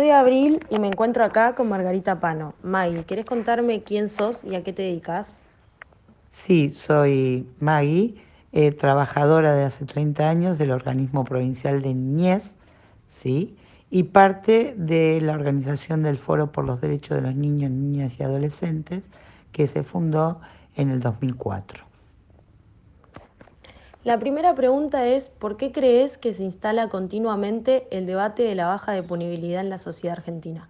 Soy Abril y me encuentro acá con Margarita Pano. Maggie, ¿querés contarme quién sos y a qué te dedicas? Sí, soy Maggie, trabajadora de hace 30 años del Organismo Provincial de Niñez, ¿sí? Y parte de la organización del Foro por los Derechos de los Niños, Niñas y Adolescentes, que se fundó en el 2004. La primera pregunta es, ¿por qué crees que se instala continuamente el debate de la baja de punibilidad en la sociedad argentina?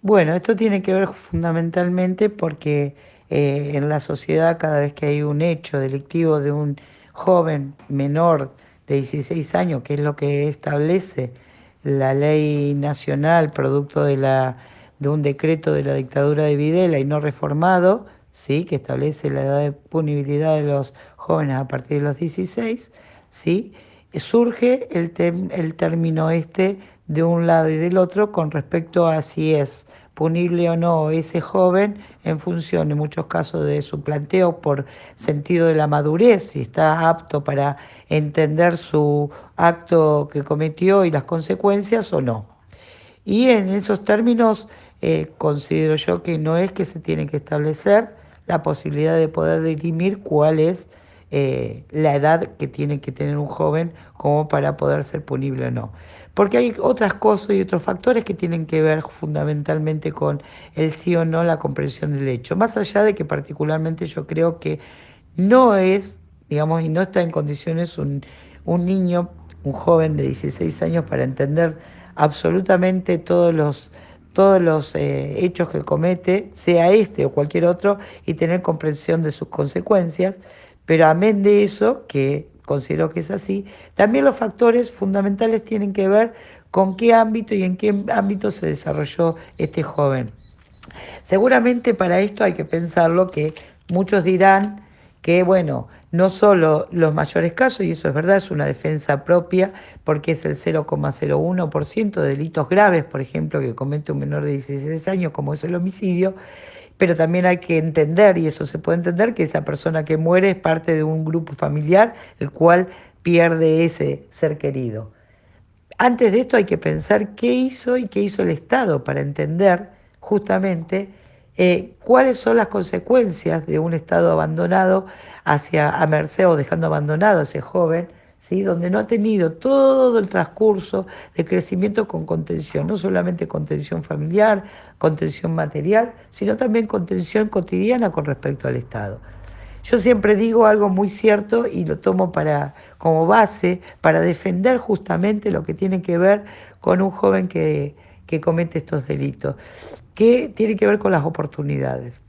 Bueno, esto tiene que ver fundamentalmente porque en la sociedad cada vez que hay un hecho delictivo de un joven menor de 16 años, que es lo que establece la ley nacional producto de un decreto de la dictadura de Videla y no reformado, ¿sí? Que establece la edad de punibilidad de los jóvenes a partir de los 16, ¿sí? Surge el término este de un lado y del otro con respecto a si es punible o no ese joven en función en muchos casos de su planteo por sentido de la madurez, si está apto para entender su acto que cometió y las consecuencias o no. Y en esos términos considero yo que no es que se tiene que establecer la posibilidad de poder dirimir cuál es la edad que tiene que tener un joven como para poder ser punible o no. Porque hay otras cosas y otros factores que tienen que ver fundamentalmente con el sí o no, la comprensión del hecho. Más allá de que particularmente yo creo que no es, digamos, y no está en condiciones un niño, un joven de 16 años para entender absolutamente todos los hechos que comete, sea este o cualquier otro, y tener comprensión de sus consecuencias. Pero amén de eso, que considero que es así, también los factores fundamentales tienen que ver con qué ámbito y en qué ámbito se desarrolló este joven. Seguramente para esto hay que pensarlo que muchos dirán que, bueno, no solo los mayores casos, y eso es verdad, es una defensa propia, porque es el 0,01% de delitos graves, por ejemplo, que comete un menor de 16 años, como es el homicidio, pero también hay que entender, y eso se puede entender, que esa persona que muere es parte de un grupo familiar, el cual pierde ese ser querido. Antes de esto hay que pensar qué hizo y qué hizo el Estado para entender justamente cuáles son las consecuencias de un Estado abandonado hacia a merced o dejando abandonado a ese joven, ¿sí? Donde no ha tenido todo el transcurso de crecimiento con contención, no solamente contención familiar, contención material, sino también contención cotidiana con respecto al Estado. Yo siempre digo algo muy cierto y lo tomo como base para defender justamente lo que tiene que ver con un joven que comete estos delitos, que tiene que ver con las oportunidades.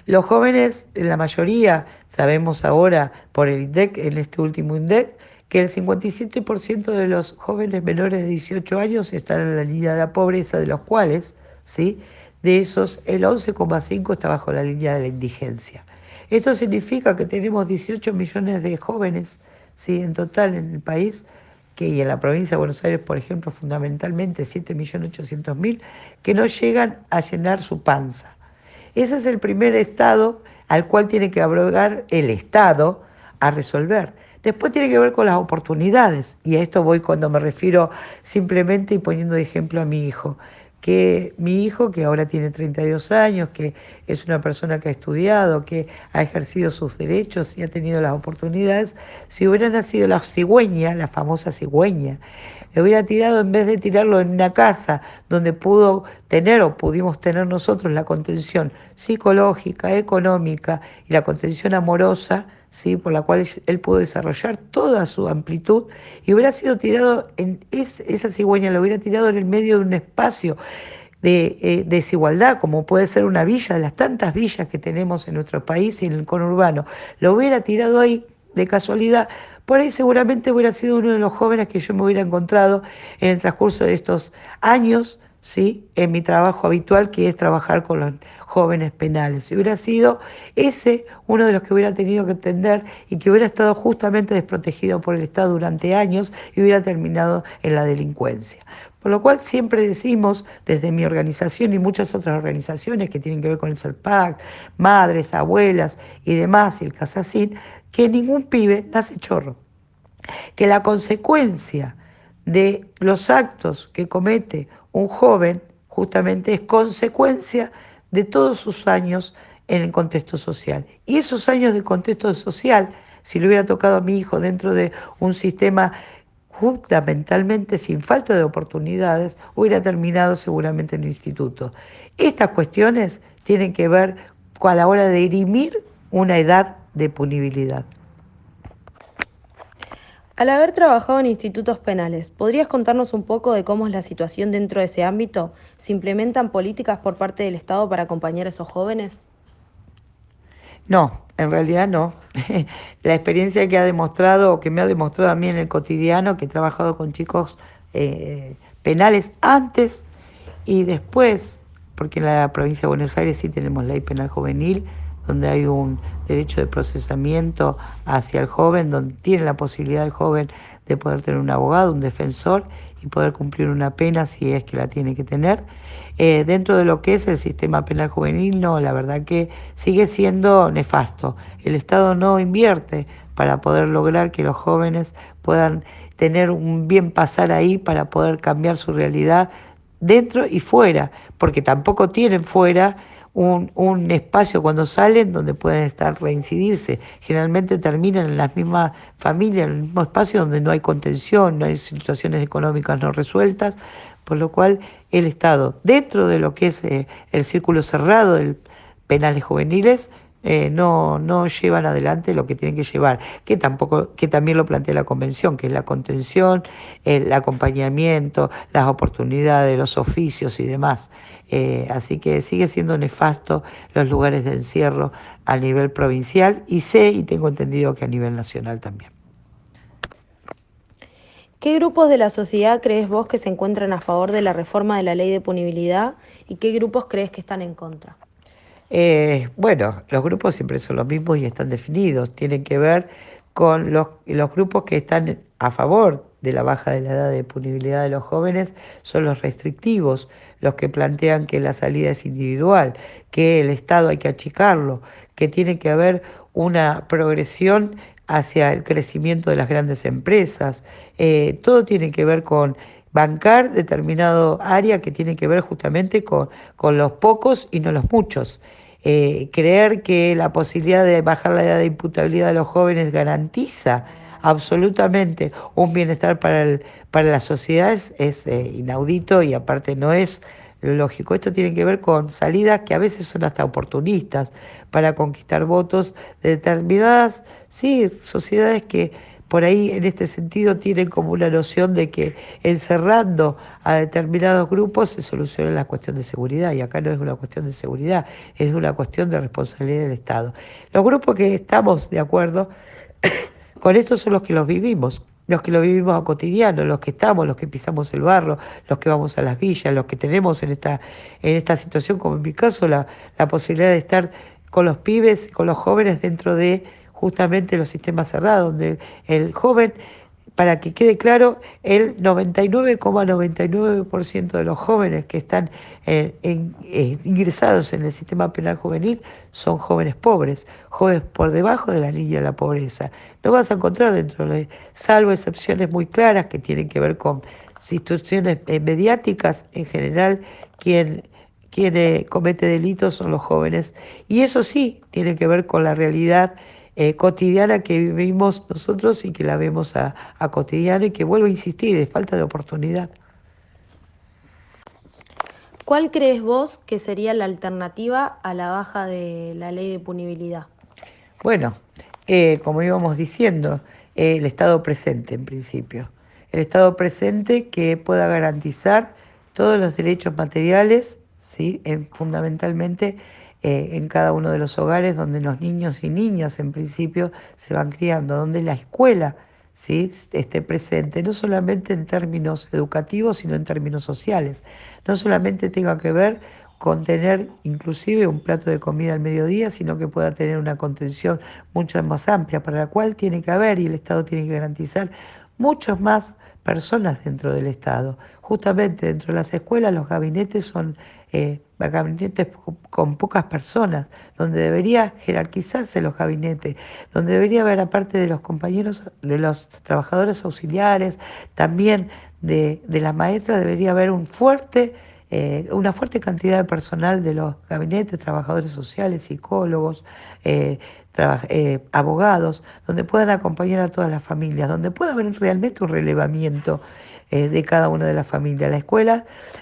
Los jóvenes, la mayoría, sabemos ahora por el INDEC, en este último INDEC, que el 57% de los jóvenes menores de 18 años están en la línea de la pobreza, de los cuales, ¿sí? De esos, el 11,5 está bajo la línea de la indigencia. Esto significa que tenemos 18 millones de jóvenes, ¿sí? En total en el país, y en la provincia de Buenos Aires, por ejemplo, fundamentalmente 7.800.000, que no llegan a llenar su panza. Ese es el primer estado al cual tiene que abrogar el Estado a resolver. Después tiene que ver con las oportunidades, y a esto voy cuando me refiero simplemente y poniendo de ejemplo a mi hijo, que mi hijo, que ahora tiene 32 años, que es una persona que ha estudiado, que ha ejercido sus derechos y ha tenido las oportunidades, si hubiera nacido la cigüeña, la famosa cigüeña, le hubiera tirado en vez de tirarlo en una casa donde pudo tener o pudimos tener nosotros la contención psicológica, económica y la contención amorosa, ¿sí? Por la cual él pudo desarrollar toda su amplitud y hubiera sido tirado esa cigüeña, lo hubiera tirado en el medio de un espacio de desigualdad, como puede ser una villa, de las tantas villas que tenemos en nuestro país y en el conurbano, lo hubiera tirado ahí de casualidad, por ahí seguramente hubiera sido uno de los jóvenes que yo me hubiera encontrado en el transcurso de estos años, ¿sí? En mi trabajo habitual, que es trabajar con los jóvenes penales. Y hubiera sido ese uno de los que hubiera tenido que atender y que hubiera estado justamente desprotegido por el Estado durante años y hubiera terminado en la delincuencia. Por lo cual siempre decimos, desde mi organización y muchas otras organizaciones que tienen que ver con el SERPAC, madres, abuelas y demás, y el CASACIN, que ningún pibe nace chorro, que la consecuencia de los actos que comete un joven justamente es consecuencia de todos sus años en el contexto social. Y esos años de contexto social, si le hubiera tocado a mi hijo dentro de un sistema fundamentalmente sin falta de oportunidades, hubiera terminado seguramente en el instituto. Estas cuestiones tienen que ver con a la hora de dirimir una edad de punibilidad. Al haber trabajado en institutos penales, ¿podrías contarnos un poco de cómo es la situación dentro de ese ámbito? ¿Se implementan políticas por parte del Estado para acompañar a esos jóvenes? No, en realidad no. La experiencia que ha demostrado, o que me ha demostrado a mí en el cotidiano, que he trabajado con chicos penales antes y después, porque en la provincia de Buenos Aires sí tenemos ley penal juvenil, donde hay un derecho de procesamiento hacia el joven, donde tiene la posibilidad el joven de poder tener un abogado, un defensor y poder cumplir una pena si es que la tiene que tener. Dentro de lo que es el sistema penal juvenil, no, la verdad que sigue siendo nefasto. El Estado no invierte para poder lograr que los jóvenes puedan tener un bien pasar ahí para poder cambiar su realidad dentro y fuera, porque tampoco tienen fuera un espacio cuando salen donde pueden estar reincidirse. Generalmente terminan en las mismas familias, en el mismo espacio donde no hay contención, no hay situaciones económicas no resueltas, por lo cual el Estado, dentro de lo que es el círculo cerrado del penales juveniles, no llevan adelante lo que tienen que llevar, que también lo plantea la Convención, que es la contención, el acompañamiento, las oportunidades, los oficios y demás. Así que sigue siendo nefasto los lugares de encierro a nivel provincial y sé y tengo entendido que a nivel nacional también. ¿Qué grupos de la sociedad crees vos que se encuentran a favor de la reforma de la ley de punibilidad y qué grupos crees que están en contra? Bueno, los grupos siempre son los mismos y están definidos. Tienen que ver con los grupos que están a favor de la baja de la edad de punibilidad de los jóvenes, son los restrictivos, los que plantean que la salida es individual, que el Estado hay que achicarlo, que tiene que haber una progresión hacia el crecimiento de las grandes empresas. Todo tiene que ver con bancar determinado área que tiene que ver justamente con los pocos y no los muchos. Creer que la posibilidad de bajar la edad de imputabilidad de los jóvenes garantiza absolutamente un bienestar para la sociedad es inaudito y aparte no es lógico. Esto tiene que ver con salidas que a veces son hasta oportunistas para conquistar votos de determinadas, sí, sociedades que por ahí en este sentido tienen como una noción de que encerrando a determinados grupos se soluciona la cuestión de seguridad y acá no es una cuestión de seguridad, es una cuestión de responsabilidad del Estado. Los grupos que estamos de acuerdo con estos son los que lo vivimos a cotidiano, los que estamos, los que pisamos el barro, los que vamos a las villas, los que tenemos en esta situación, como en mi caso, la posibilidad de estar con los pibes, con los jóvenes dentro de justamente los sistemas cerrados, donde el joven, para que quede claro, el 99,99% de los jóvenes que están ingresados en el sistema penal juvenil son jóvenes pobres, jóvenes por debajo de la línea de la pobreza. No vas a encontrar dentro de, salvo excepciones muy claras que tienen que ver con situaciones mediáticas, en general, quien comete delitos son los jóvenes. Y eso sí tiene que ver con la realidad cotidiana que vivimos nosotros y que la vemos a cotidiano y que vuelvo a insistir, es falta de oportunidad. ¿Cuál crees vos que sería la alternativa a la baja de la ley de punibilidad? Bueno, como íbamos diciendo, el Estado presente en principio. El Estado presente que pueda garantizar todos los derechos materiales, ¿sí? Fundamentalmente en cada uno de los hogares donde los niños y niñas en principio se van criando, donde la escuela, ¿sí? Esté presente, no solamente en términos educativos, sino en términos sociales. No solamente tenga que ver con tener inclusive un plato de comida al mediodía, sino que pueda tener una contención mucho más amplia, para la cual tiene que haber y el Estado tiene que garantizar muchas más personas dentro del Estado. Justamente dentro de las escuelas los gabinetes son gabinetes con pocas personas, donde debería jerarquizarse los gabinetes, donde debería haber aparte de los compañeros, de los trabajadores auxiliares, también de las maestras debería haber una fuerte cantidad de personal de los gabinetes, trabajadores sociales, psicólogos, abogados, donde puedan acompañar a todas las familias, donde pueda haber realmente un relevamiento de cada una de las familias.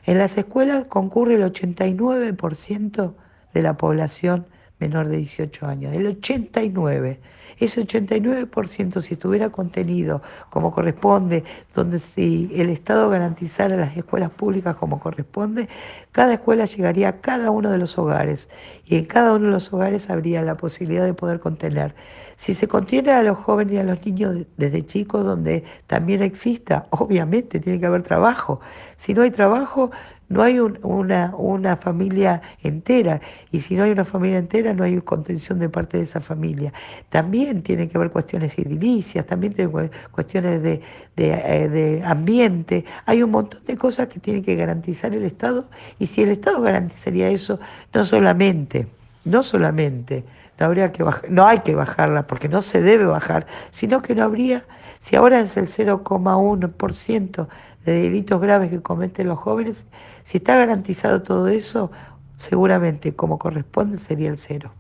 En las escuelas concurre el 89% de la población menor de 18 años, el 89%. Ese 89%, si estuviera contenido como corresponde, donde si el Estado garantizara las escuelas públicas como corresponde, cada escuela llegaría a cada uno de los hogares y en cada uno de los hogares habría la posibilidad de poder contener. Si se contiene a los jóvenes y a los niños desde chicos, donde también exista, obviamente tiene que haber trabajo. Si no hay trabajo, no hay una familia entera, y si no hay una familia entera, no hay contención de parte de esa familia. También tiene que haber cuestiones edilicias, también tiene cuestiones de ambiente. Hay un montón de cosas que tiene que garantizar el Estado, y si el Estado garantizaría eso, no solamente, no hay que bajarla, porque no se debe bajar, sino que no habría, si ahora es el 0,1% de delitos graves que cometen los jóvenes, si está garantizado todo eso, seguramente como corresponde sería el cero.